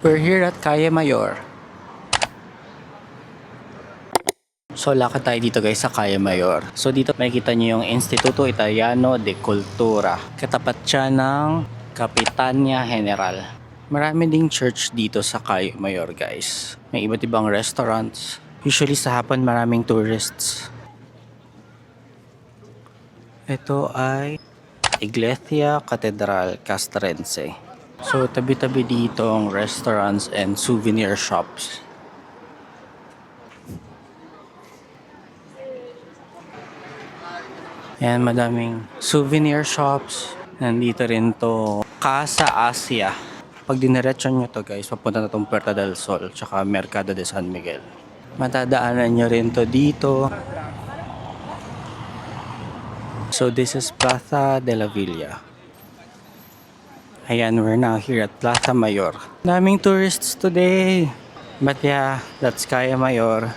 We're here at Calle Mayor. So lakad tayo dito guys sa Calle Mayor. So dito makikita niyo yung Instituto Italiano de Cultura. Katapat siya ng Capitania General. Marami ding church dito sa Calle Mayor guys. May iba't ibang restaurants. Usually sa hapon maraming tourists. Ito ay Iglesia Catedral Castrense. So tabi-tabi dito ang restaurants and souvenir shops. Ayan, madaming souvenir shops. Nandito rin to Casa Asia. Pag diniretso nyo to guys, papunta na tong Puerta del Sol tsaka Mercado de San Miguel. Matadaanan nyo rin to dito. So this is Plaza de la Villa. Ayan, we're now here at Plaza Mayor. Daming tourists today. But yeah, that's Calle Mayor.